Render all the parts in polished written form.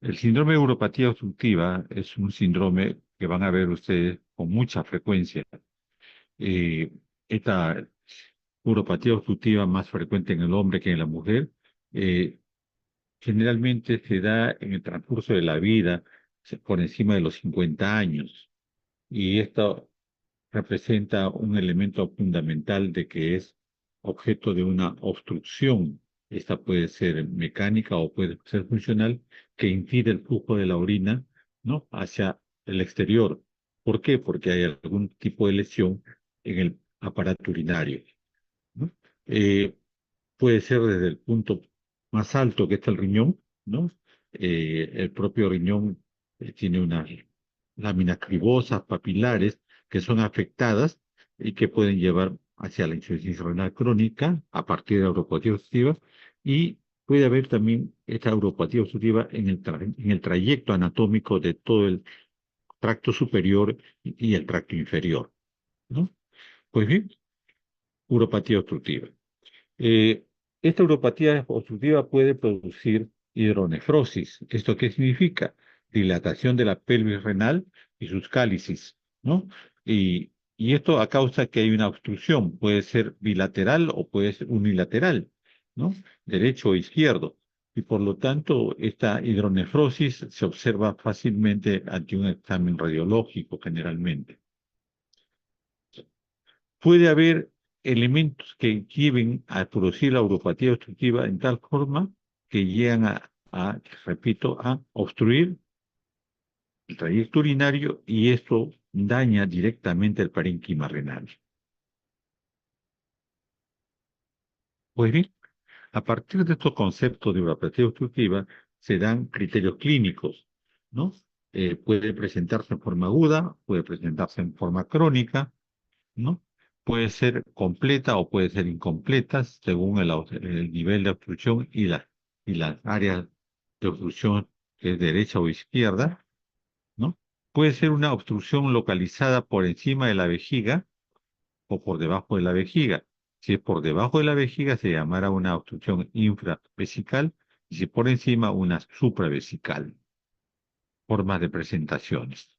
El síndrome de uropatía obstructiva es un síndrome que van a ver ustedes con mucha frecuencia. Eh, esta uropatía obstructiva más frecuente en el hombre que en la mujer, eh, generalmente se da en el transcurso de la vida, por encima de los 50 años. Y esto representa un elemento fundamental de que es objeto de una obstrucción. Esta puede ser mecánica o puede ser funcional, que impide el flujo de la orina, ¿no?, hacia el exterior. ¿Por qué? Porque hay algún tipo de lesión en el aparato urinario, ¿no? Eh, Puede ser desde el punto más alto, que está el riñón, ¿no? El propio riñón tiene unas láminas cribosas, papilares, que son afectadas y que pueden llevar hacia la insuficiencia renal crónica a partir de la uropatía obstructiva, y puede haber también esta uropatía obstructiva en en el trayecto anatómico de todo el tracto superior y el tracto inferior, ¿no? Pues bien, uropatía obstructiva. Eh, Esta uropatía obstructiva puede producir hidronefrosis. ¿Esto qué significa? Dilatación de la pelvis renal y sus cálices, ¿no? Y esto a causa que hay una obstrucción, puede ser bilateral o puede ser unilateral, ¿no? Derecho o izquierdo. Y por lo tanto, esta hidronefrosis se observa fácilmente ante un examen radiológico generalmente. Puede haber elementos que lleven a producir la uropatía obstructiva en tal forma que llegan repito, a obstruir el trayecto urinario, y esto daña directamente el parénquima renal. Pues bien, a partir de estos conceptos de uropatía obstructiva se dan criterios clínicos, ¿no? Puede presentarse en forma aguda, puede presentarse en forma crónica, ¿no? Puede ser completa o puede ser incompleta según el nivel de obstrucción y las áreas de obstrucción, que es derecha o izquierda, ¿no? Puede ser una obstrucción localizada por encima de la vejiga o por debajo de la vejiga. Si es por debajo de la vejiga, se llamará una obstrucción infravesical, y si por encima, una supravesical. Formas de presentaciones.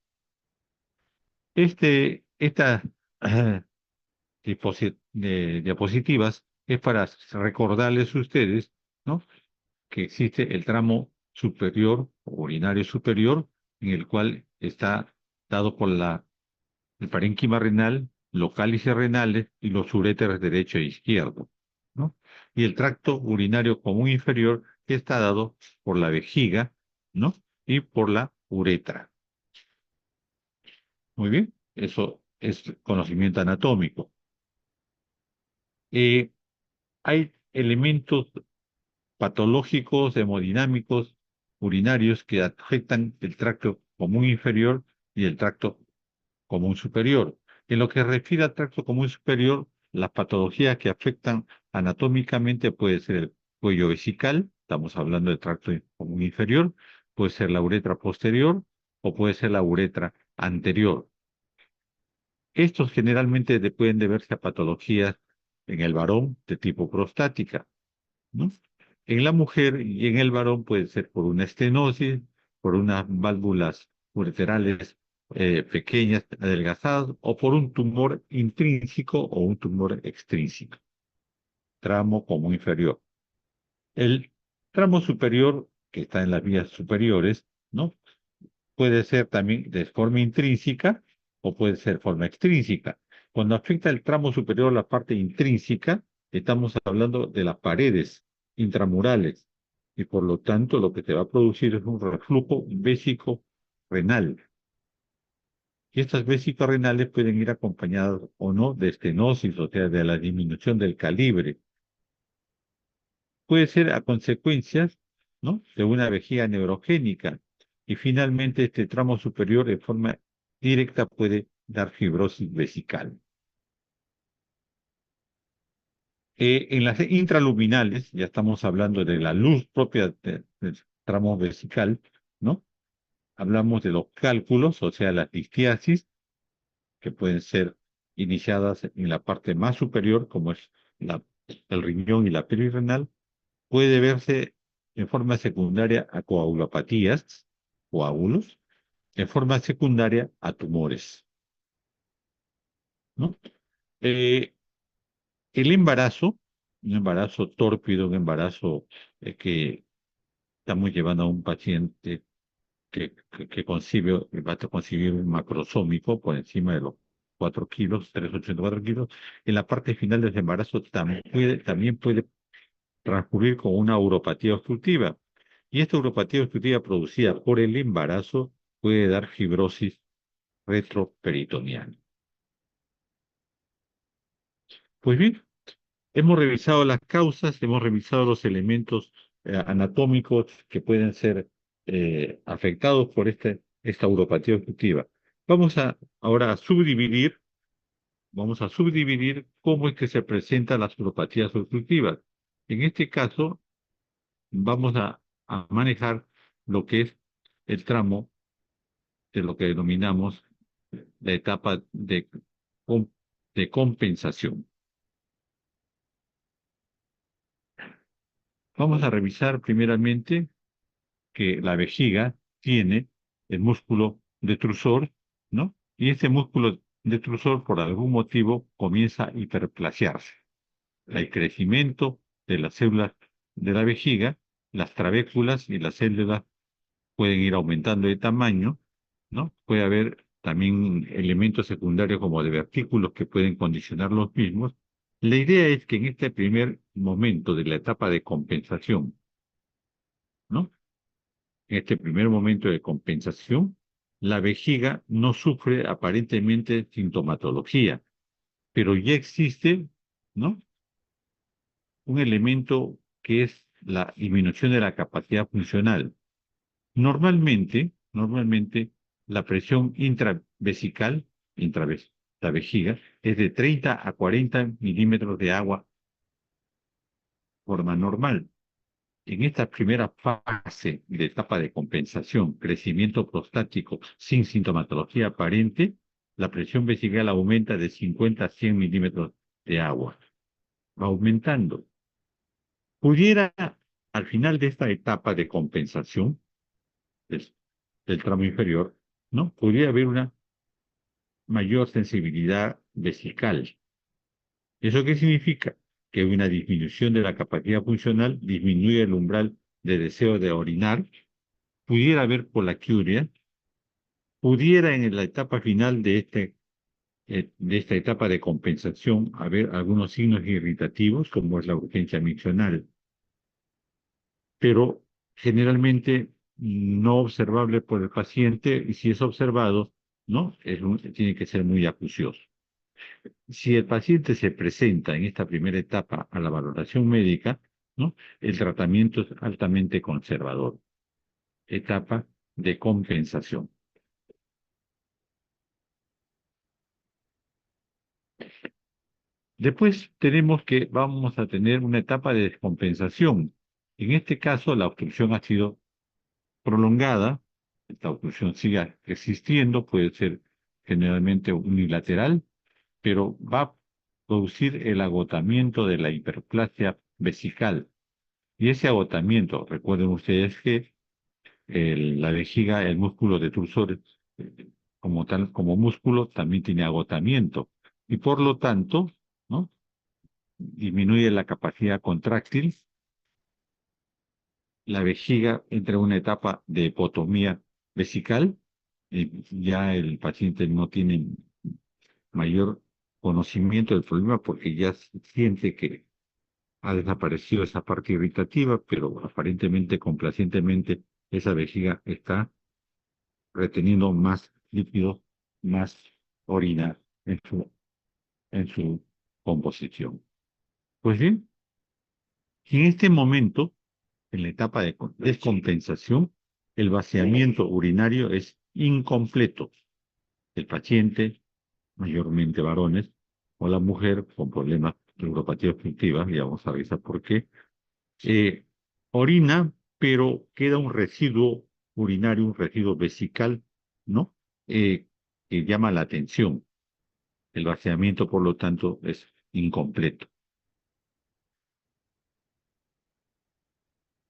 Esta diapositivas es para recordarles a ustedes, ¿no?, que existe el tramo superior, o urinario superior, en el cual está dado por el parénquima renal, los cálices renales y los uréteres derecho e izquierdo, ¿no? Y el tracto urinario común inferior, que está dado por la vejiga, ¿no?, y por la uretra. Muy bien, eso es conocimiento anatómico. Eh, Hay elementos patológicos, hemodinámicos, urinarios, que afectan el tracto común inferior y el tracto común superior. En lo que refiere al tracto común superior, las patologías que afectan anatómicamente puede ser el cuello vesical, estamos hablando del tracto común inferior, puede ser la uretra posterior o puede ser la uretra anterior. Estos generalmente pueden deberse a patologías en el varón de tipo prostática, ¿no? En la mujer y en el varón puede ser por una estenosis, por unas válvulas ureterales pequeñas, adelgazadas, o por un tumor intrínseco o un tumor extrínseco, tramo común inferior. El tramo superior, que está en las vías superiores, ¿no?, puede ser también de forma intrínseca o puede ser forma extrínseca. Cuando afecta el tramo superior, la parte intrínseca, estamos hablando de las paredes intramurales, y por lo tanto lo que te va a producir es un reflujo vésico renal. Y estas vésicas renales pueden ir acompañadas o no de estenosis, o sea, de la disminución del calibre. Puede ser a consecuencias, ¿no?, de una vejiga neurogénica. Y finalmente, este tramo superior de forma directa puede dar fibrosis vesical. En las intraluminales, ya estamos hablando de la luz propia del tramo vesical, ¿no? Hablamos de los cálculos, o sea, las distiasis, que pueden ser iniciadas en la parte más superior, como es el riñón y la perirenal. Puede verse en forma secundaria a coagulopatías, coágulos, en forma secundaria a tumores, ¿no? Eh, el embarazo, un embarazo tórpido, un embarazo que estamos llevando a un paciente que concibe, va a concebir un macrosómico por encima de los 4 kilos, 3,84 kilos, en la parte final del embarazo también puede transcurrir con una uropatía obstructiva. Y esta uropatía obstructiva producida por el embarazo puede dar fibrosis retroperitoneal. Pues bien, hemos revisado las causas, hemos revisado los elementos anatómicos que pueden ser afectados por esta uropatía obstructiva. Ahora vamos a subdividir cómo es que se presentan las uropatías obstructivas. En este caso, vamos a manejar lo que es el tramo de lo que denominamos la etapa com- de compensación. Vamos a revisar primeramente que la vejiga tiene el músculo detrusor, ¿no? Y este músculo detrusor, por algún motivo, comienza a hiperplasiarse. El crecimiento de las células de la vejiga, las trabéculas y las células pueden ir aumentando de tamaño, ¿no? Puede haber también elementos secundarios como de vertículos que pueden condicionar los mismos. La idea es que en este primer momento de la etapa de compensación, ¿no? En este primer momento de compensación, la vejiga no sufre aparentemente sintomatología, pero ya existe, ¿no? Un elemento que es la disminución de la capacidad funcional. Normalmente, la presión la vejiga, es de 30 a 40 milímetros de agua, forma normal. En esta primera fase de etapa de compensación, crecimiento prostático sin sintomatología aparente, la presión vesical aumenta de 50 a 100 milímetros de agua. Va aumentando. Pudiera, al final de esta etapa de compensación del, del tramo inferior, ¿no? Podría haber una mayor sensibilidad vesical. ¿Eso qué significa? Que una disminución de la capacidad funcional disminuye el umbral de deseo de orinar, pudiera haber polaquiuria, pudiera en la etapa final de esta etapa de compensación haber algunos signos irritativos, como es la urgencia miccional, pero generalmente no observable por el paciente, y si es observado, ¿no? Tiene que ser muy acucioso. Si el paciente se presenta en esta primera etapa a la valoración médica, ¿no? El tratamiento es altamente conservador. Etapa de compensación. Después tenemos que vamos a tener una etapa de descompensación. En este caso, la obstrucción ha sido prolongada. Esta obstrucción sigue existiendo, puede ser generalmente unilateral, pero va a producir el agotamiento de la hiperplasia vesical. Y ese agotamiento, recuerden ustedes que la vejiga, el músculo detrusor, como tal, como músculo, también tiene agotamiento. Y por lo tanto, ¿no? Disminuye la capacidad contráctil. La vejiga entra en una etapa de hipotomía vesical. Ya el paciente no tiene mayor conocimiento del problema porque ya siente que ha desaparecido esa parte irritativa, pero aparentemente, complacientemente, esa vejiga está reteniendo más líquido, más orina en su composición. Pues bien, en este momento, en la etapa de descompensación, el vaciamiento urinario es incompleto. El paciente, mayormente varones, o la mujer con problemas de neuropatía obstructiva, y vamos a revisar por qué, eh, orina, pero queda un residuo urinario, un residuo vesical, ¿no? Que llama la atención. El vaciamiento, por lo tanto, es incompleto.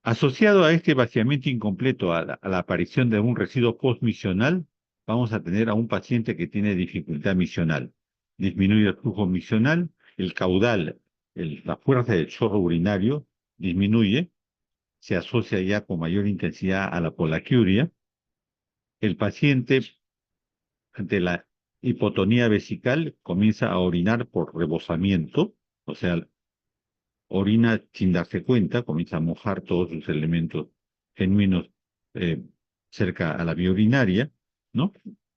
Asociado a este vaciamiento incompleto, a la aparición de un residuo postmisional, vamos a tener a un paciente que tiene dificultad misional. Disminuye el flujo misional, el caudal, la fuerza del chorro urinario disminuye, se asocia ya con mayor intensidad a la polaquiuria. El paciente, ante la hipotonía vesical, comienza a orinar por rebosamiento, o sea, orina sin darse cuenta, comienza a mojar todos sus elementos genuinos eh, cerca a la vía urinaria, ¿no?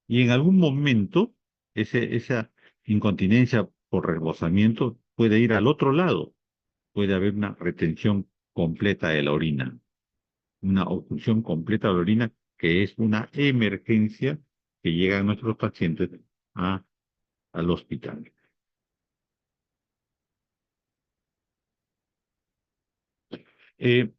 Y en algún momento esa incontinencia por rebosamiento puede ir al otro lado, puede haber una retención completa de la orina, una obstrucción completa de la orina, que es una emergencia que llega a nuestros pacientes a- al hospital. Eh,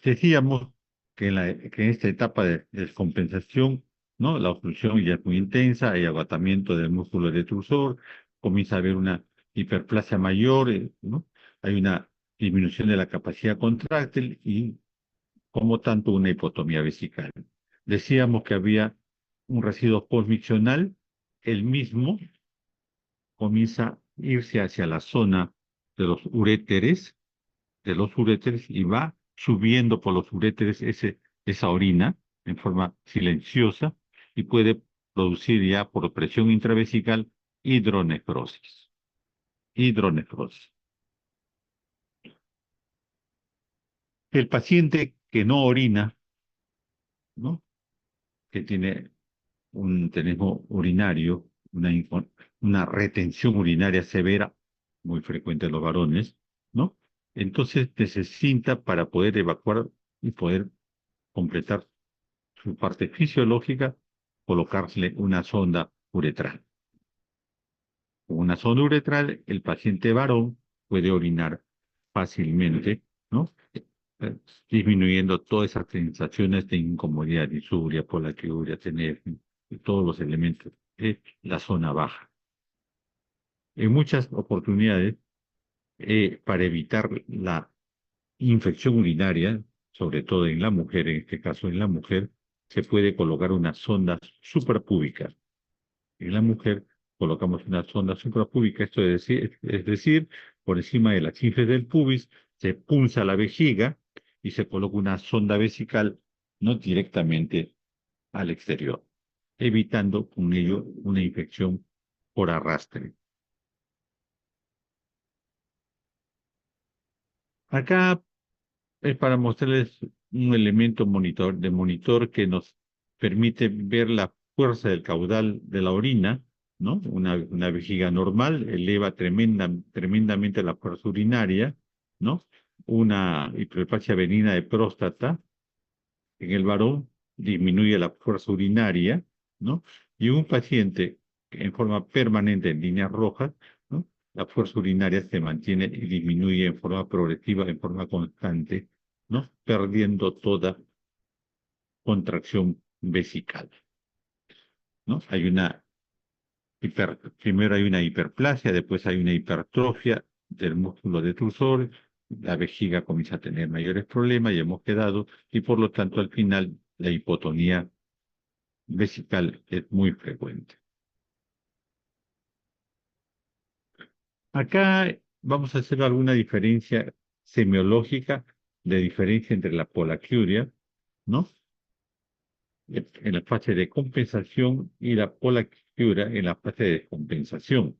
Decíamos que en esta etapa de descompensación, ¿no? La obstrucción ya es muy intensa, hay agotamiento del músculo detrusor, comienza a haber una hiperplasia mayor, ¿no? Hay una disminución de la capacidad contráctil y, como tanto, una hipotomía vesical. Decíamos que había un residuo postmiccional, el mismo comienza a irse hacia la zona de los uréteres, y va subiendo por los uréteres esa orina en forma silenciosa y puede producir ya por presión intravesical hidronefrosis. Hidronefrosis. El paciente que no orina, ¿no? Que tiene un tenesmo urinario, una retención urinaria severa, muy frecuente en los varones, ¿no? Entonces necesita, para poder evacuar y poder completar su parte fisiológica, colocársele una sonda uretral. Con una sonda uretral, el paciente varón puede orinar fácilmente, ¿no? Eh, Disminuyendo todas esas sensaciones de incomodidad, disuria, polaquiuria, tener todos los elementos de la zona baja. En muchas oportunidades, para evitar la infección urinaria, sobre todo en la mujer, en este caso en la mujer, se puede colocar una sonda suprapúbica. En la mujer colocamos una sonda suprapúbica, esto es decir, por encima de la chinfle del pubis, se punza la vejiga y se coloca una sonda vesical no directamente al exterior, evitando con ello una infección por arrastre. Acá es para mostrarles un elemento de monitor que nos permite ver la fuerza del caudal de la orina, ¿no? Una vejiga normal eleva tremendamente la fuerza urinaria, ¿no? Una hiperplasia benigna de próstata en el varón disminuye la fuerza urinaria, ¿no? Y un paciente en forma permanente en líneas rojas, ¿no? La fuerza urinaria se mantiene y disminuye en forma progresiva, en forma constante, ¿no? Perdiendo toda contracción vesical, ¿no? Primero hay una hiperplasia, después hay una hipertrofia del músculo detrusor, la vejiga comienza a tener mayores problemas y hemos quedado, y por lo tanto al final la hipotonía vesical es muy frecuente. Acá vamos a hacer alguna diferencia semiológica de diferencia entre la polaquiuria, ¿no? En la fase de compensación y la polaquiuria en la fase de descompensación.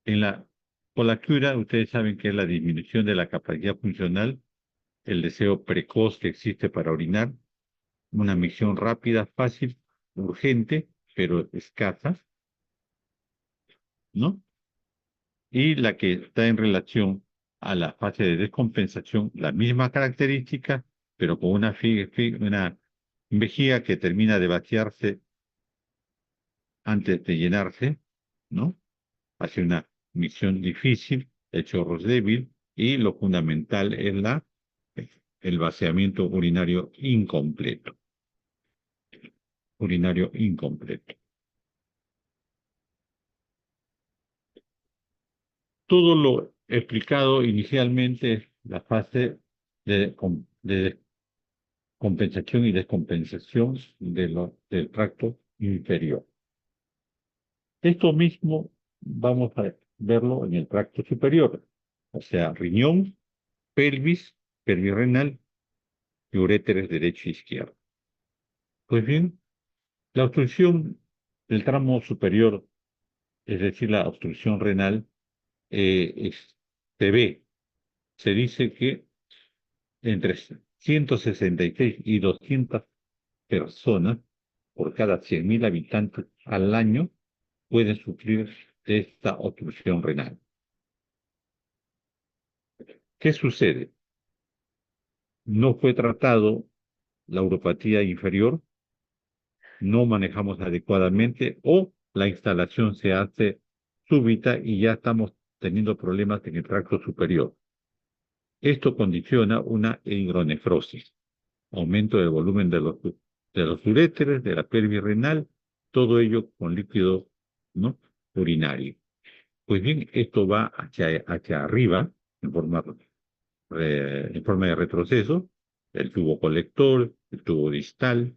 En la polaquiuria, ustedes saben que es la disminución de la capacidad funcional, el deseo precoz que existe para orinar, una misión rápida, fácil, urgente, pero escasa, ¿no? Y la que está en relación a la fase de descompensación, la misma característica, pero con una vejiga que termina de vaciarse antes de llenarse, ¿no? Hace una misión difícil, el chorro es débil y lo fundamental es el vaciamiento urinario incompleto. Urinario incompleto. Todo lo explicado inicialmente, la fase de compensación y descompensación del tracto inferior. Esto mismo vamos a verlo en el tracto superior, o sea, riñón, pelvis, pelvis renal y uréteres derecho e izquierdo. Pues bien, la obstrucción del tramo superior, es decir, la obstrucción renal, se ve, se dice que entre 166 y 200 personas por cada 100.000 habitantes al año pueden sufrir de esta obstrucción renal. ¿Qué sucede? No fue tratado la uropatía inferior, no manejamos adecuadamente o la instalación se hace súbita y ya estamos teniendo problemas en el tracto superior. Esto condiciona una hidronefrosis, aumento del volumen de los uréteres, de la pelvis renal, todo ello con líquido, ¿no?, urinario. Pues bien, esto va hacia arriba en forma de retroceso, el tubo colector, el tubo distal,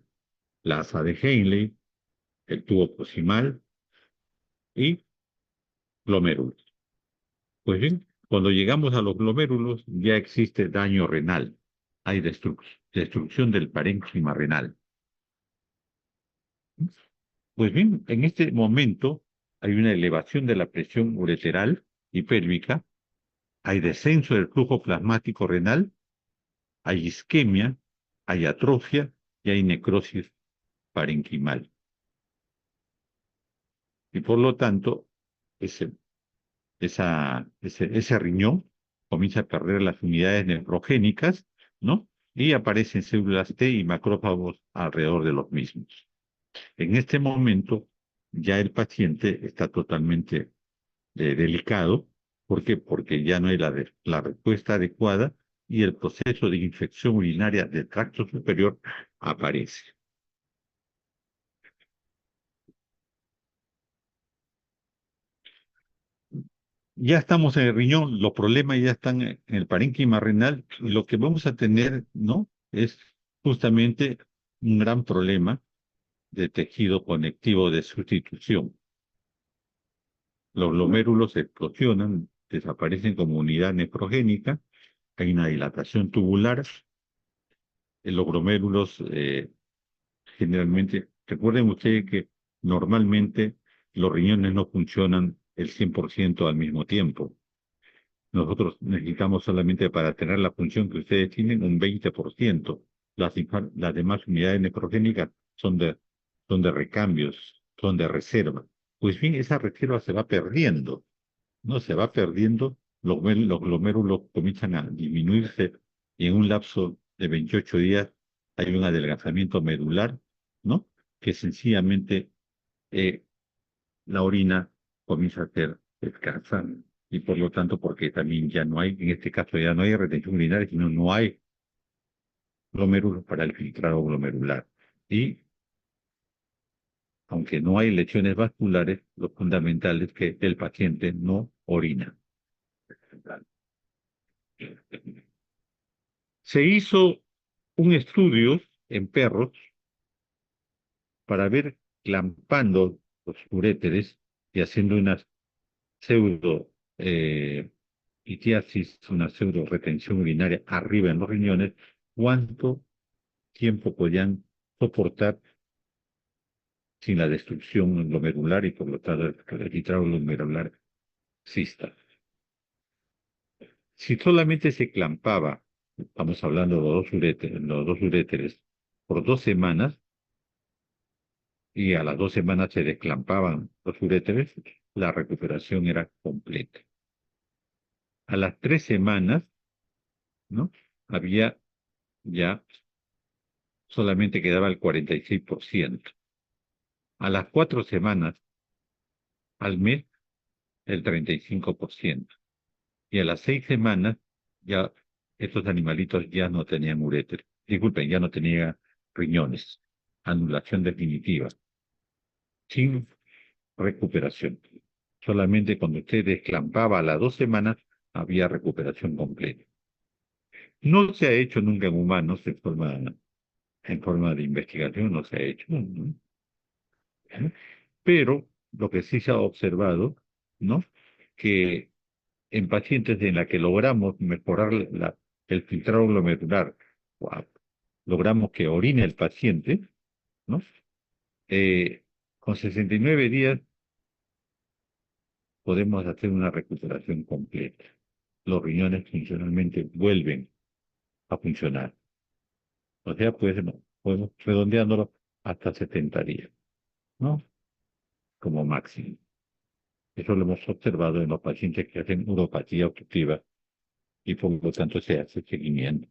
la asa de Henle, el tubo proximal y glomérulos. Pues bien, cuando llegamos a los glomérulos ya existe daño renal, hay destrucción del parénquima renal. Pues bien, en este momento hay una elevación de la presión ureteral y pélvica, hay descenso del flujo plasmático renal, hay isquemia, hay atrofia y hay necrosis parenquimal. Y por lo tanto, ese riñón comienza a perder las unidades nefrogénicas, ¿no? Y aparecen células T y macrófagos alrededor de los mismos. En este momento, ya el paciente está totalmente delicado. ¿Por qué? Porque ya no hay la respuesta adecuada y el proceso de infección urinaria del tracto superior aparece. Ya estamos en el riñón, los problemas ya están en el parénquima renal y lo que vamos a tener, ¿no?, es justamente un gran problema de tejido conectivo de sustitución. Los glomérulos explosionan, desaparecen como unidad nefrogénica, hay una dilatación tubular, los glomérulos generalmente, recuerden ustedes que normalmente los riñones no funcionan el 100% al mismo tiempo. Nosotros necesitamos solamente para tener la función que ustedes tienen un 20%. Las demás unidades nefrogénicas son de recambios, son de reserva. Pues bien, esa reserva se va perdiendo, ¿no? Se va perdiendo, los glomérulos comienzan a disminuirse y en un lapso de 28 días hay un adelgazamiento medular, ¿no? Que sencillamente eh, la orina comienza a ser escasa y por lo tanto porque también ya no hay, en este caso ya no hay retención urinaria, sino no hay glomérulos para el filtrado glomerular. Y aunque no hay lesiones vasculares, lo fundamental es que el paciente no orina. Se hizo un estudio en perros para ver clampando los uréteres y haciendo una pseudo litiasis, una pseudo retención urinaria arriba en los riñones, cuánto tiempo podían soportar sin la destrucción glomerular y por lo tanto el filtrado glomerular exista. Si solamente se clampaba, estamos hablando de los dos uréteres, por 2 semanas, y a las 2 semanas se desclampaban los uréteres, la recuperación era completa. A las 3 semanas, ¿no?, había ya solamente quedaba el 46%. A las 4 semanas, al mes, el 35%. Y a las 6 semanas, ya estos animalitos ya no tenían uréter. Disculpen, ya no tenían riñones. Anulación definitiva. Sin recuperación. Solamente cuando usted desclampaba a las 2 semanas, había recuperación completa. No se ha hecho nunca en humanos en forma de investigación, no se ha hecho, ¿no? Pero lo que sí se ha observado, ¿no? Que en pacientes en la que logramos mejorar el filtrado glomerular, o logramos que orine el paciente, ¿no? Con 69 días podemos hacer una recuperación completa. Los riñones funcionalmente vuelven a funcionar. O sea, pues, no, podemos redondeándolo hasta 70 días, ¿no? Como máximo. Eso lo hemos observado en los pacientes que hacen uropatía obstructiva y por lo tanto se hace seguimiento.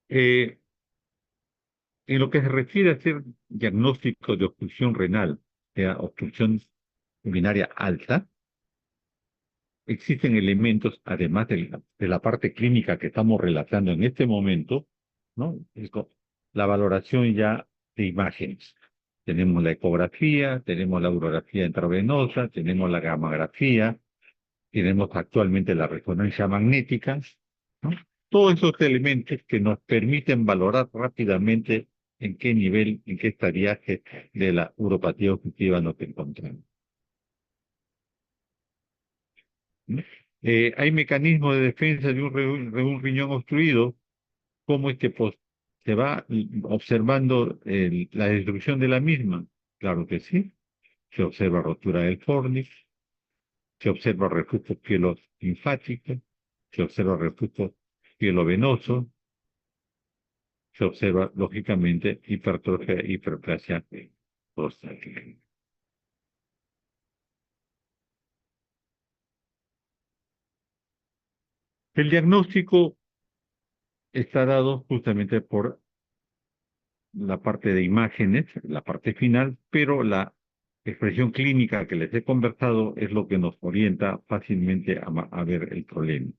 Eh, en lo que se refiere a hacer diagnóstico de obstrucción renal, sea obstrucción urinaria alta, existen elementos, además de la parte clínica que estamos relatando en este momento, ¿no? La valoración ya de imágenes. Tenemos la ecografía, tenemos la urografía intravenosa, tenemos la gamografía, tenemos actualmente la resonancia magnética, ¿no? Todos esos elementos que nos permiten valorar rápidamente en qué nivel, en qué estadiaje de la uropatía obstructiva nos encontramos, ¿no? Hay mecanismos de defensa de un riñón obstruido, cómo es que pues, se va observando la destrucción de la misma. Claro que sí, se observa rotura del fornix, se observa reflujo pielolinfático, se observa reflujo pielovenoso, se observa lógicamente hipertrofia e hiperplasia prostática. El diagnóstico está dado justamente por la parte de imágenes, la parte final, pero la expresión clínica que les he conversado es lo que nos orienta fácilmente a ver el problema.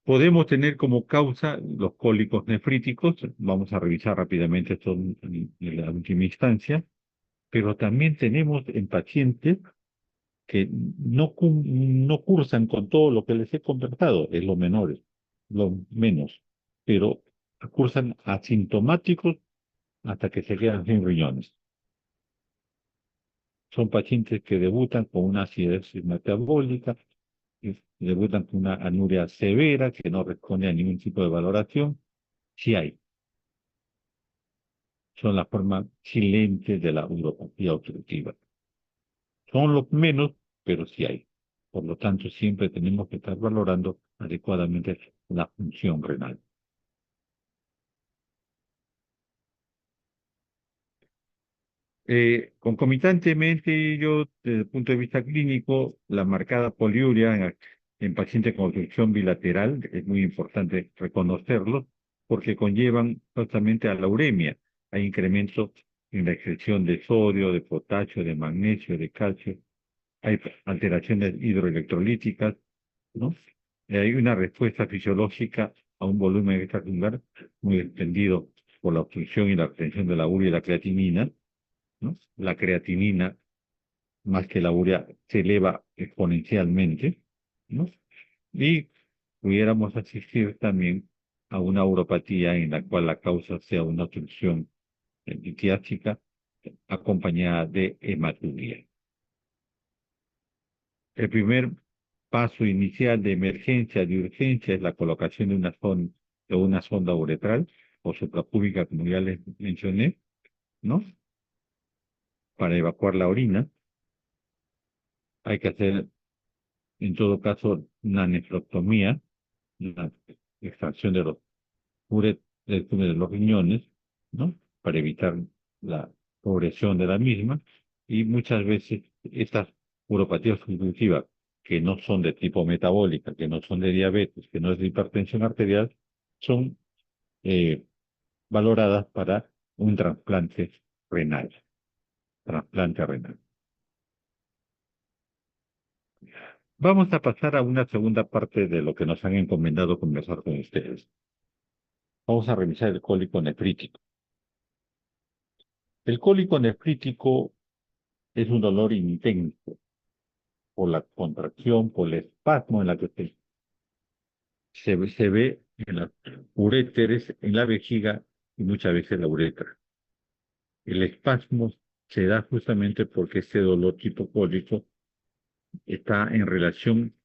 Podemos tener como causa los cólicos nefríticos, vamos a revisar rápidamente esto en la última instancia, pero también tenemos en pacientes que no cursan con todo lo que les he conversado, es lo menor, lo menos, pero cursan asintomáticos hasta que se quedan sin riñones. Son pacientes que debutan con una acidosis metabólica, y debutan con una anuria severa que no responde a ningún tipo de valoración. Sí hay, son la forma silente de la uropatía obstructiva. Son los menos, pero sí hay. Por lo tanto, siempre tenemos que estar valorando adecuadamente la función renal. Concomitantemente, yo, desde el punto de vista clínico, la marcada poliuria en pacientes con obstrucción bilateral, es muy importante reconocerlo, porque conllevan justamente a la uremia. Hay incrementos en la excreción de sodio, de potasio, de magnesio, de calcio. Hay alteraciones hidroelectrolíticas, ¿no? Hay una respuesta fisiológica a un volumen extracelular muy extendido por la obstrucción y la obtención de la urea y la creatinina, ¿no? La creatinina, más que la urea, se eleva exponencialmente, ¿no? Y pudiéramos asistir también a una uropatía en la cual la causa sea una obstrucción litiásica acompañada de hematuria. El primer paso inicial de emergencia, de urgencia, es la colocación de una sonda uretral o suprapúbica, como ya les mencioné, ¿no? Para evacuar la orina. Hay que hacer, en todo caso, una nefrectomía, una extracción de los de los riñones, ¿no? Para evitar la progresión de la misma. Y muchas veces estas uropatías constitutivas, que no son de tipo metabólica, que no son de diabetes, que no es de hipertensión arterial, son eh, valoradas para un trasplante renal. Trasplante renal. Vamos a pasar a una segunda parte de lo que nos han encomendado conversar con ustedes. Vamos a revisar el cólico nefrítico. El cólico nefrítico es un dolor intenso por la contracción, por el espasmo en la que se ve en los uréteres, en la vejiga y muchas veces la uretra. El espasmo se da justamente porque este dolor tipo cólico está en relación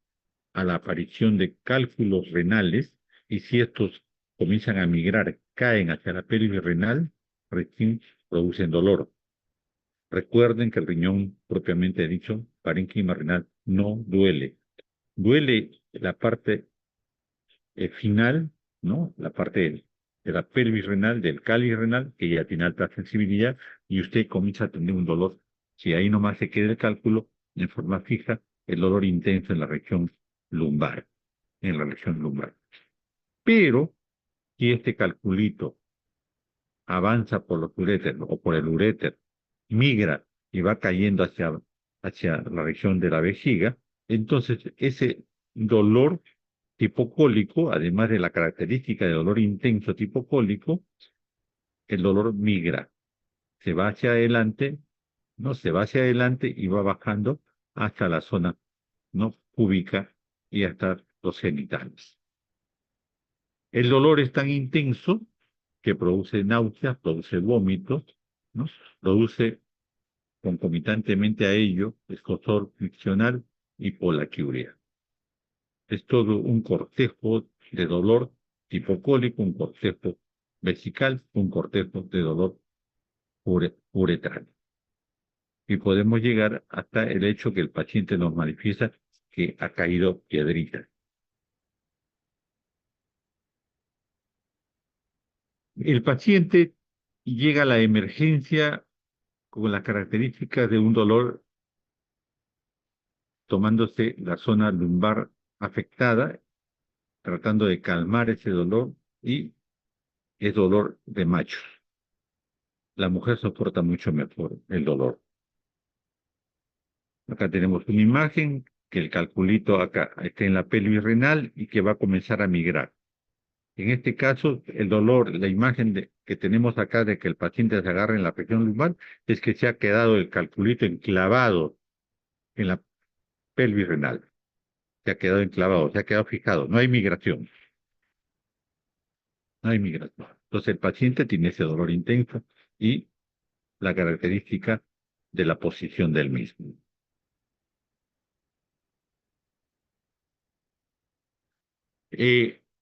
a la aparición de cálculos renales y si estos comienzan a migrar, caen hacia la pelvis renal, recién producen dolor. Recuerden que el riñón, propiamente dicho, parénquima renal, no duele. Duele la parte final, ¿no? La parte de la pelvis renal, del cáliz renal, que ya tiene alta sensibilidad, y usted comienza a tener un dolor. Si ahí nomás se queda el cálculo en forma fija, el dolor intenso en la región lumbar, en la región lumbar. Pero si este calculito avanza por los uréteres o por el uréter, migra y va cayendo hacia la región de la vejiga, entonces ese dolor tipo cólico, además de la característica de dolor intenso tipo cólico, el dolor migra, se va hacia adelante, ¿no? Se va hacia adelante y va bajando hasta la zona, ¿no? Púbica y hasta los genitales. El dolor es tan intenso que produce náuseas, produce vómitos, ¿no? Produce concomitantemente a ello escozor friccional y polaquiuria. Es todo un cortejo de dolor tipo cólico, un cortejo vesical, un cortejo de dolor uretral. Y podemos llegar hasta el hecho que el paciente nos manifiesta que ha caído piedrita. El paciente llega a la emergencia con las características de un dolor tomándose la zona lumbar afectada, tratando de calmar ese dolor y es dolor de machos. La mujer soporta mucho mejor el dolor. Acá tenemos una imagen que el calculito acá está en la pelvis renal y que va a comenzar a migrar. En este caso, el dolor, la imagen que tenemos acá de que el paciente se agarra en la región lumbar, es que se ha quedado el calculito enclavado en la pelvis renal. Se ha quedado enclavado, se ha quedado fijado. No hay migración, no hay migración. Entonces el paciente tiene ese dolor intenso y la característica de la posición del mismo.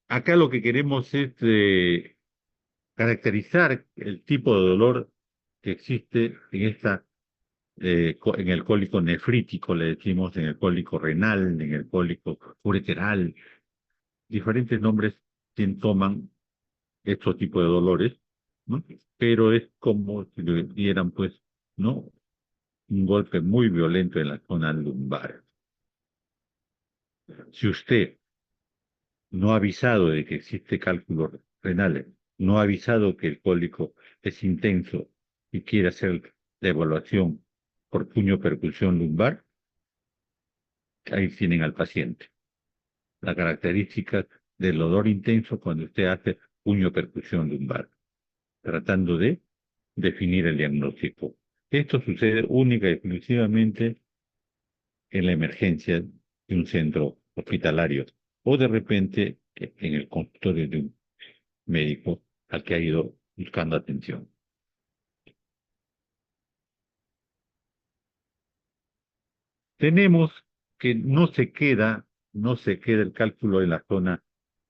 Acá lo que queremos es caracterizar el tipo de dolor que existe en en el cólico nefrítico, le decimos, en el cólico renal, en el cólico ureteral, diferentes nombres que toman estos tipos de dolores, ¿no? Pero es como si le dieran, pues, ¿no? Un golpe muy violento en la zona lumbar. Si usted no ha avisado de que existe cálculos renales, no ha avisado que el cólico es intenso y quiere hacer la evaluación por puño percusión lumbar, ahí tienen al paciente. La característica del dolor intenso cuando usted hace puño percusión lumbar, tratando de definir el diagnóstico. Esto sucede única y exclusivamente en la emergencia de un centro hospitalario o de repente en el consultorio de un médico al que ha ido buscando atención. Tenemos que no se queda el cálculo en la zona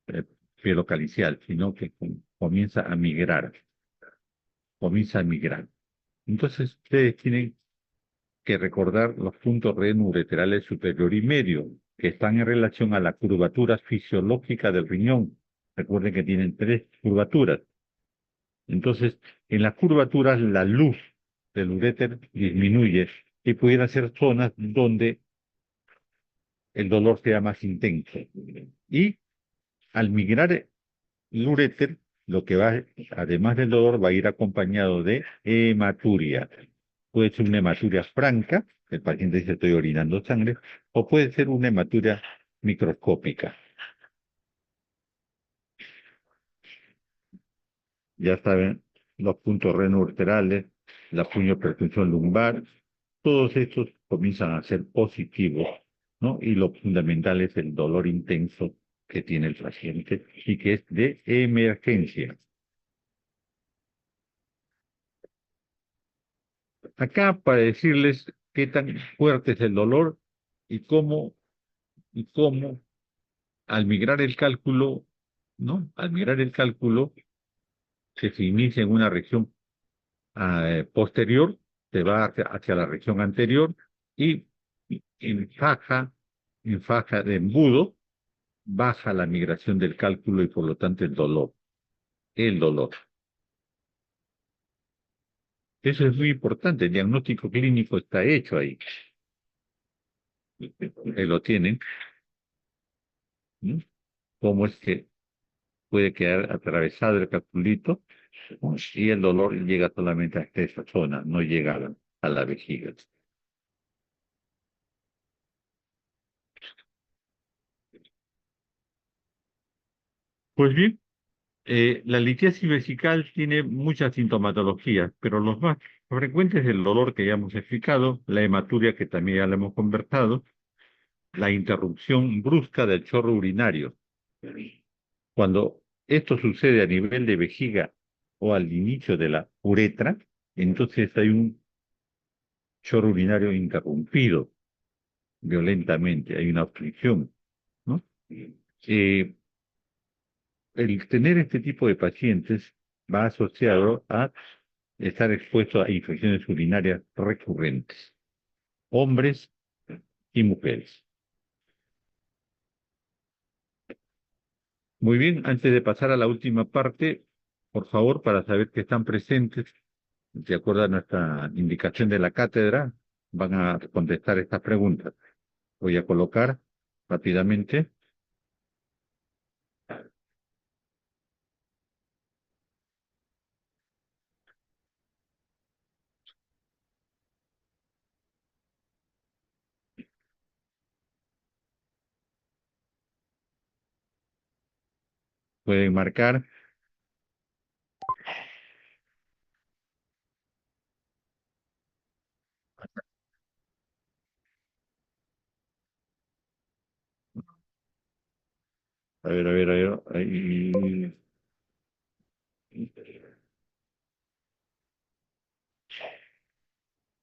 eh, pielocalicial, sino que comienza a migrar, comienza a migrar. Entonces, ustedes tienen que recordar los puntos renoureterales superior y medio, que están en relación a la curvatura fisiológica del riñón. Recuerden que tienen tres curvaturas. Entonces, en las curvaturas la luz del uréter disminuye y pudiera ser zonas donde el dolor sea más intenso. Y al migrar el uréter, lo que va, además del dolor, va a ir acompañado de hematuria. Puede ser una hematuria franca, el paciente dice estoy orinando sangre, o puede ser una hematuria microscópica. Ya saben, los puntos renoureterales, la puñoperfusión lumbar, todos estos comienzan a ser positivos, ¿no? Y lo fundamental es el dolor intenso que tiene el paciente y que es de emergencia. Acá para decirles qué tan fuerte es el dolor y cómo al migrar el cálculo, ¿no? Al migrar el cálculo se inicia en una región posterior, se va hacia la región anterior y en faja de embudo, baja la migración del cálculo y por lo tanto el dolor. El dolor. Eso es muy importante. El diagnóstico clínico está hecho ahí. Lo tienen. ¿No? ¿Cómo es que puede quedar atravesado el calculito? ¿No? Y el dolor llega solamente hasta esa zona, no llega a la vejiga. Pues bien, la litiasis vesical tiene muchas sintomatologías, pero los más frecuentes es el dolor que ya hemos explicado, la hematuria que también ya le hemos conversado, la interrupción brusca del chorro urinario. Cuando esto sucede a nivel de vejiga o al inicio de la uretra, entonces hay un chorro urinario interrumpido violentamente, hay una obstrucción, ¿no? Eh, el tener este tipo de pacientes va asociado a estar expuesto a infecciones urinarias recurrentes, hombres y mujeres. Muy bien, antes de pasar a la última parte, por favor, para saber que están presentes, de acuerdo a nuestra indicación de la cátedra, van a contestar estas preguntas. Voy a colocar rápidamente, pueden marcar. A ver, ahí,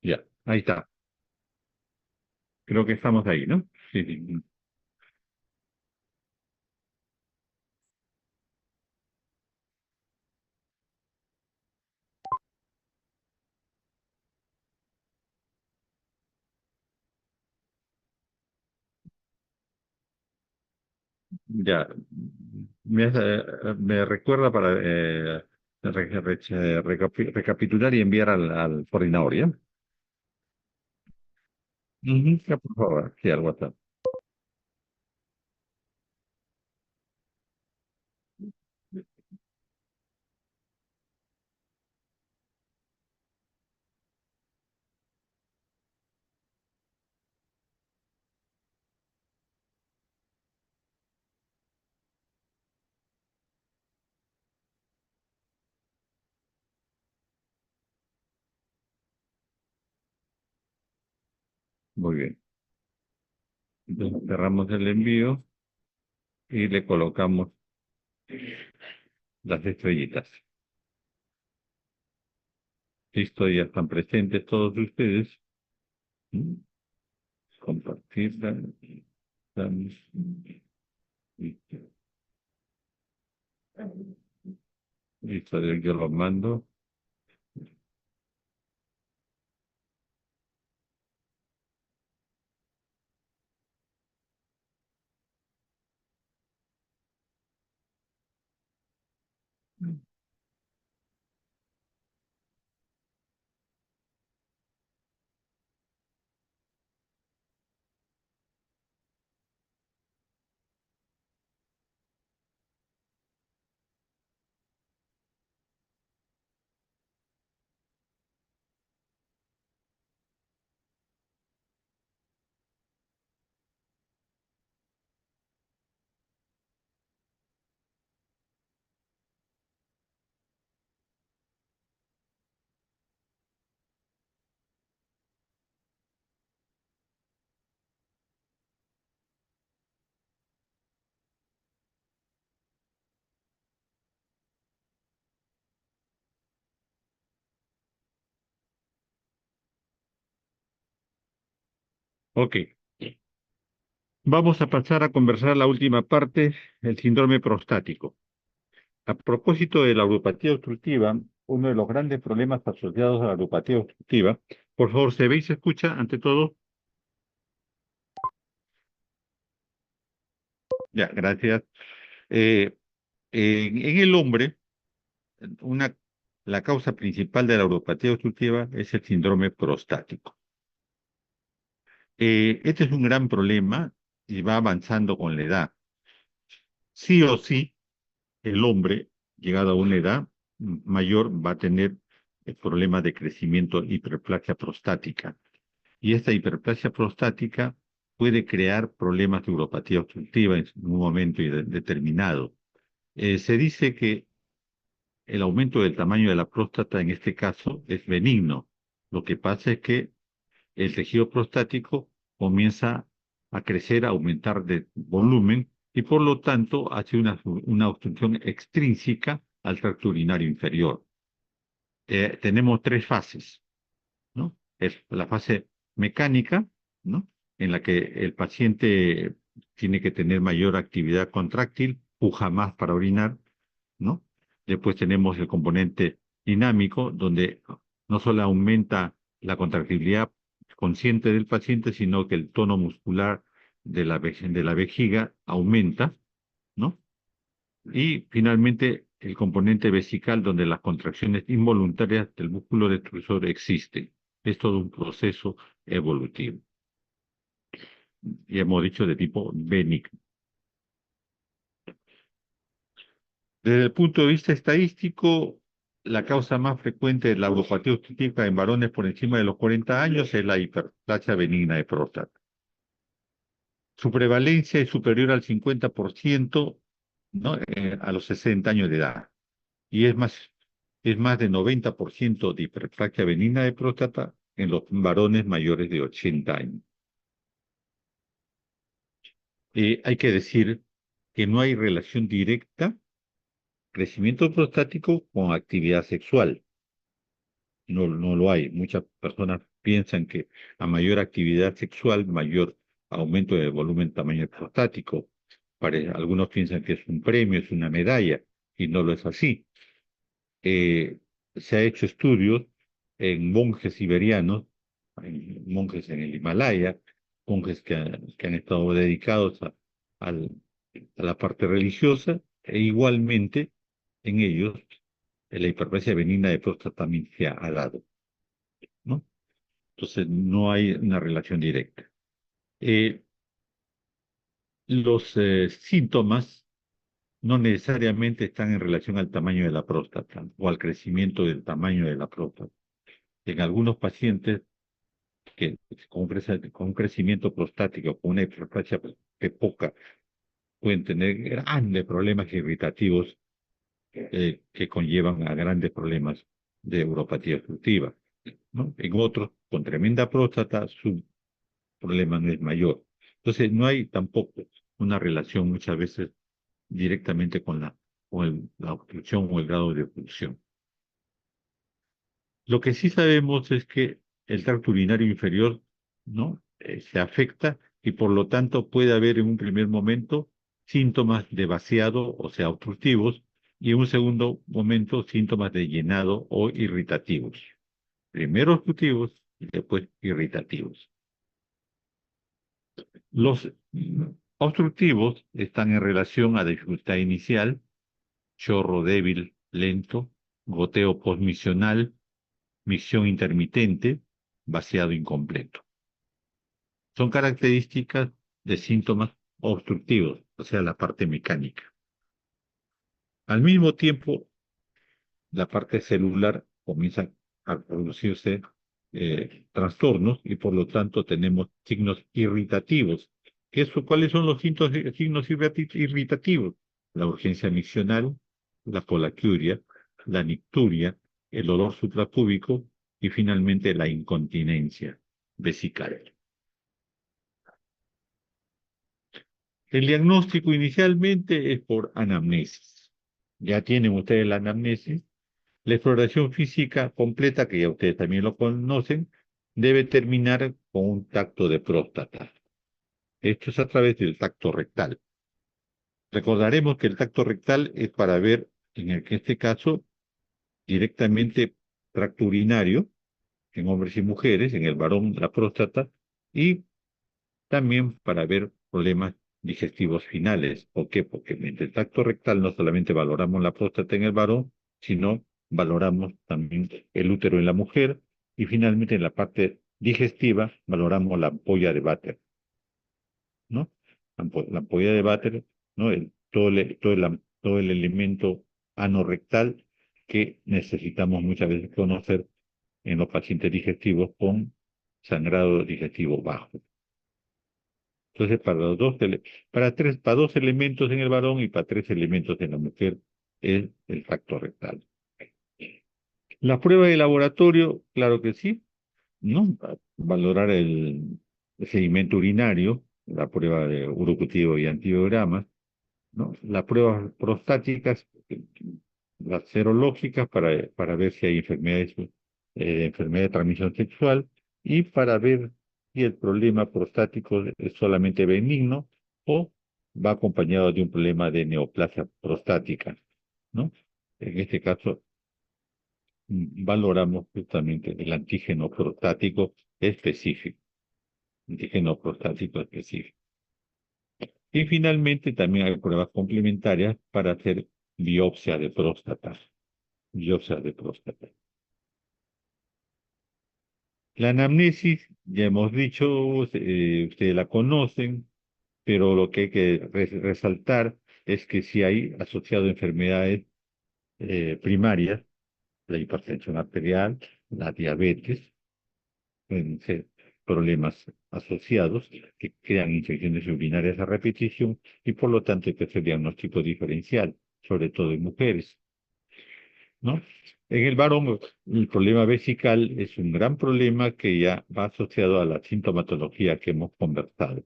ya, ahí está. Creo que estamos ahí, ¿no? Sí, sí. Ya, me recuerda para recapitular y enviar al coordinador, ¿ya? Ujú, ya, por favor, sí, al WhatsApp. Muy bien. Entonces cerramos el envío y le colocamos las estrellitas. Listo, ya están presentes todos ustedes. ¿Mm? Compartirla. Damos. Listo, listo, yo lo mando. Ok, vamos a pasar a conversar la última parte, el síndrome prostático. A propósito de la uropatía obstructiva, uno de los grandes problemas asociados a la uropatía obstructiva, por favor, ¿se ve y se escucha ante todo? Ya, gracias. Eh, en el hombre, una, la causa principal de la uropatía obstructiva es el síndrome prostático. Este es un gran problema y va avanzando con la edad. Sí o sí, el hombre, llegado a una edad mayor, va a tener problemas de crecimiento, hiperplasia prostática. Y esta hiperplasia prostática puede crear problemas de uropatía obstructiva en un momento determinado. Se dice que el aumento del tamaño de la próstata en este caso es benigno. Lo que pasa es que el tejido prostático comienza a crecer, a aumentar de volumen y por lo tanto hace una obstrucción extrínseca al tracto urinario inferior. Tenemos tres fases, ¿no? Es la fase mecánica, ¿no? En la que el paciente tiene que tener mayor actividad contráctil, puja más para orinar, ¿no? Después tenemos el componente dinámico, donde no solo aumenta la contractibilidad consciente del paciente, sino que el tono muscular de la vejiga aumenta, ¿no? Y finalmente el componente vesical, donde las contracciones involuntarias del músculo detrusor existen. Es todo un proceso evolutivo. Y hemos dicho de tipo benigno. Desde el punto de vista estadístico, la causa más frecuente de la uropatía obstructiva en varones por encima de los 40 años es la hiperplasia benigna de próstata. Su prevalencia es superior al 50%, ¿no? A los 60 años de edad. Y es más de 90% de hiperplasia benigna de próstata en los varones mayores de 80 años. Hay que decir que no hay relación directa crecimiento prostático con actividad sexual. No, no lo hay. Muchas personas piensan que a mayor actividad sexual, mayor aumento del volumen tamaño prostático. Algunos piensan que es un premio, es una medalla, y no lo es así. Eh, Se ha hecho estudios en monjes siberianos, en monjes en el Himalaya, monjes que han estado dedicados a la parte religiosa, e igualmente en ellos la hiperplasia benigna de próstata también se ha dado, ¿no? Entonces no hay una relación directa. Eh, los síntomas no necesariamente están en relación al tamaño de la próstata o al crecimiento del tamaño de la próstata. En algunos pacientes que con un crecimiento prostático, con una hiperplasia poca, pueden tener grandes problemas irritativos que conllevan a grandes problemas de uropatía obstructiva, ¿no? En otros, con tremenda próstata, su problema no es mayor. Entonces, no hay tampoco una relación muchas veces directamente la obstrucción o el grado de obstrucción. Lo que sí sabemos es que el tracto urinario inferior, ¿no? Se afecta y por lo tanto puede haber en un primer momento síntomas de vaciado, o sea, obstructivos, y en un segundo momento síntomas de llenado o irritativos. Primero obstructivos y después irritativos. Los obstructivos están en relación a dificultad inicial, chorro débil, lento, goteo posmisional, micción intermitente, vaciado incompleto. Son características de síntomas obstructivos, o sea, la parte mecánica. Al mismo tiempo, la parte celular comienza a producirse trastornos y por lo tanto tenemos signos irritativos. ¿Cuáles son los signos irritativos? La urgencia miccional, la polaquiuria, la nicturia, el olor suprapúbico y finalmente la incontinencia vesical. El diagnóstico inicialmente es por anamnesis. Ya tienen ustedes la anamnesis. La exploración física completa, que ya ustedes también lo conocen, debe terminar con un tacto de próstata. Esto es a través del tacto rectal. Recordaremos que el tacto rectal es para ver, en este caso, directamente tracto urinario en hombres y mujeres, en el varón la próstata, y también para ver problemas digestivos finales. ¿Por qué? Porque en el tacto rectal no solamente valoramos la próstata en el varón, sino valoramos también el útero en la mujer y finalmente en la parte digestiva valoramos la ampolla de Vater, ¿no? La ampolla de Vater, ¿no? Todo el elemento anorrectal que necesitamos muchas veces conocer en los pacientes digestivos con sangrado digestivo bajo. Entonces, para dos elementos en el varón y para tres elementos en la mujer es el tacto rectal. La prueba de laboratorio, claro que sí, ¿no? Valorar el sedimento urinario, la prueba de urocultivo y antibiogramas, ¿no? Las pruebas prostáticas, las serológicas para ver si hay enfermedad de transmisión sexual y para ver si el problema prostático es solamente benigno o va acompañado de un problema de neoplasia prostática, ¿no? En este caso, valoramos justamente el antígeno prostático específico. Y finalmente también hay pruebas complementarias para hacer biopsia de próstata. Biopsia de próstata. La anamnesis, ya hemos dicho, ustedes la conocen, pero lo que hay que resaltar es que si hay asociado enfermedades primarias, la hipertensión arterial, la diabetes, pueden ser problemas asociados que crean infecciones urinarias a repetición y por lo tanto hay que hacer diagnóstico diferencial, sobre todo en mujeres, ¿no? En el varón, el problema vesical es un gran problema que ya va asociado a la sintomatología que hemos conversado.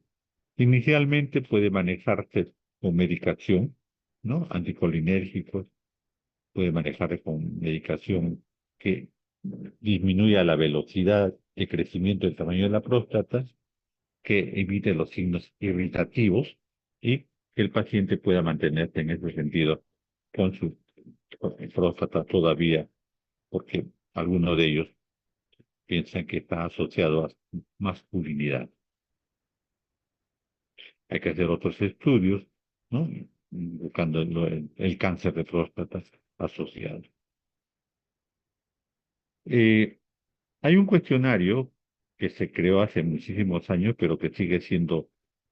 Inicialmente puede manejarse con medicación, ¿no? Anticolinérgicos, puede manejarse con medicación que disminuya la velocidad de crecimiento del tamaño de la próstata, que evite los signos irritativos y que el paciente pueda mantenerse en ese sentido con su próstata todavía, porque algunos de ellos piensan que está asociado a masculinidad. Hay que hacer otros estudios, ¿no? Buscando el cáncer de próstata asociado. Eh, Hay un cuestionario que se creó hace muchísimos años, pero que sigue siendo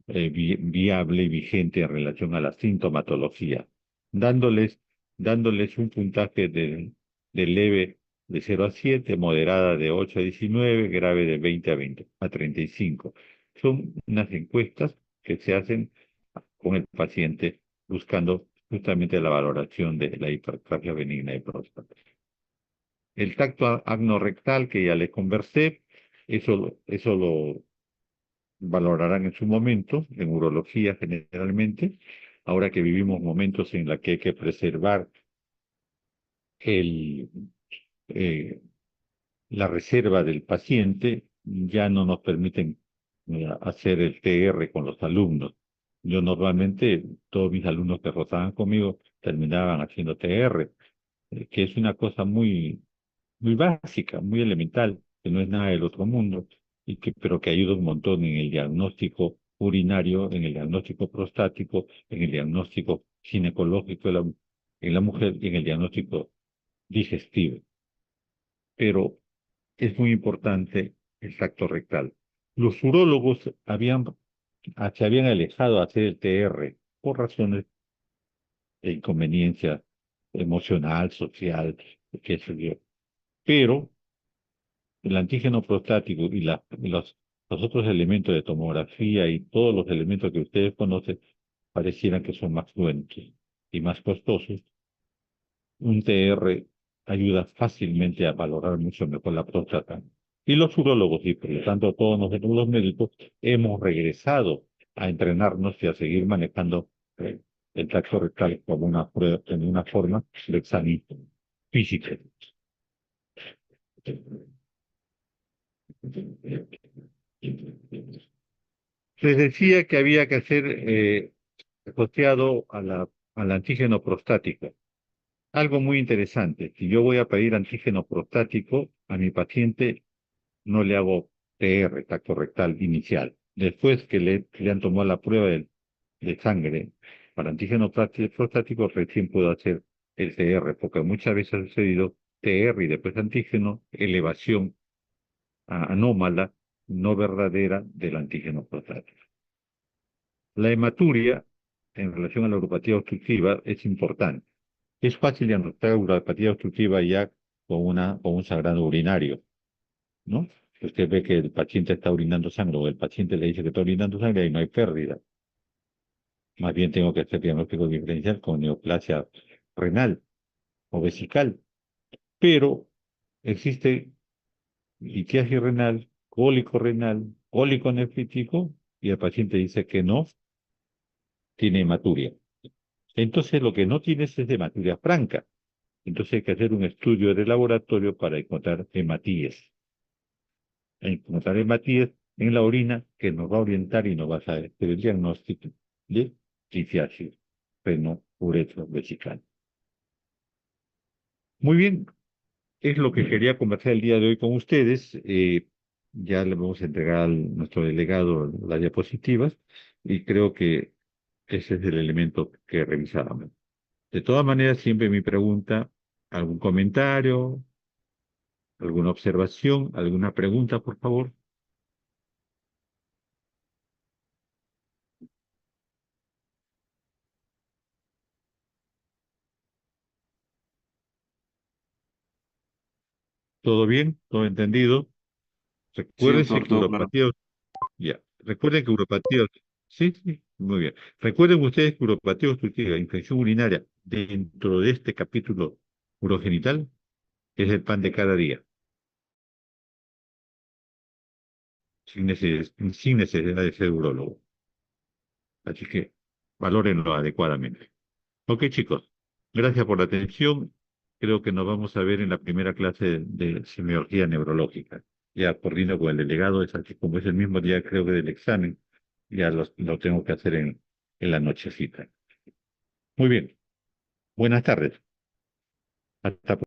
viable y vigente en relación a la sintomatología, dándoles, dándoles un puntaje de leve de 0 a 7, moderada de 8 a 19, grave de 20 a 35. Son unas encuestas que se hacen con el paciente buscando justamente la valoración de la hipertrofia benigna de próstata. El tacto agnorrectal que ya les conversé, eso lo valorarán en su momento, en urología generalmente. Ahora que vivimos momentos en los que hay que preservar el, eh, la reserva del paciente, ya no nos permiten hacer el TR con los alumnos. Yo normalmente, todos mis alumnos que rotaban conmigo terminaban haciendo TR, que es una cosa muy básica, muy elemental, que no es nada del otro mundo, pero que ayuda un montón en el diagnóstico urinario, en el diagnóstico prostático, en el diagnóstico ginecológico en la mujer y en el diagnóstico digestivo. Pero es muy importante el tacto rectal. Los urólogos se habían alejado a hacer el TR por razones de inconveniencia emocional, social, qué sé yo. Pero el antígeno prostático los otros elementos de tomografía y todos los elementos que ustedes conocen parecieran que son más cruentos y más costosos. Un TR ayuda fácilmente a valorar mucho mejor la próstata. Y los urólogos y por lo tanto todos nosotros los médicos hemos regresado a entrenarnos y a seguir manejando el tacto rectal como en una forma de examen físico. Les decía que había que hacer asociado al antígeno prostático. Algo muy interesante. Si yo voy a pedir antígeno prostático a mi paciente, no le hago PR, tacto rectal inicial. Después que le han tomado la prueba de sangre para antígeno prostático, recién puedo hacer el TR, porque muchas veces ha sucedido TR y después antígeno, elevación anómala, no verdadera del antígeno prostático. La hematuria, en relación a la uropatía obstructiva, es importante. Es fácil diagnosticar uropatía obstructiva ya con un sangrado urinario, ¿no? Usted ve que el paciente está orinando sangre o el paciente le dice que está orinando sangre y no hay pérdida. Más bien tengo que hacer diagnóstico diferencial con neoplasia renal o vesical. Pero existe litiasis renal, cólico nefrítico y el paciente dice que no tiene hematuria. Entonces lo que no tiene es hematuria franca. Entonces hay que hacer un estudio de laboratorio para encontrar hematíes. Encontrar hematíes en la orina que nos va a orientar y nos va a hacer el diagnóstico de litiasis renouretrovesical. Muy bien, es lo que quería conversar el día de hoy con ustedes. Ya le vamos a entregar a nuestro delegado las diapositivas y creo que ese es el elemento que revisábamos. De todas maneras, siempre mi pregunta, algún comentario, alguna observación, alguna pregunta, por favor. ¿Todo bien? ¿Todo entendido? Sí, Recuérdense doctor, que todo claro. uropatía, ya, recuerden que uropatía, sí, sí, muy bien. Recuerden ustedes que uropatía obstructiva, infección urinaria, dentro de este capítulo urogenital, es el pan de cada día, sin necesidad de ser urólogo. Así que valórenlo adecuadamente. Ok, chicos, gracias por la atención. Creo que nos vamos a ver en la primera clase de semiología neurológica. Ya coordino con el delegado, es así como es el mismo día, creo que del examen, ya lo tengo que hacer en la nochecita. Muy bien, buenas tardes. Hasta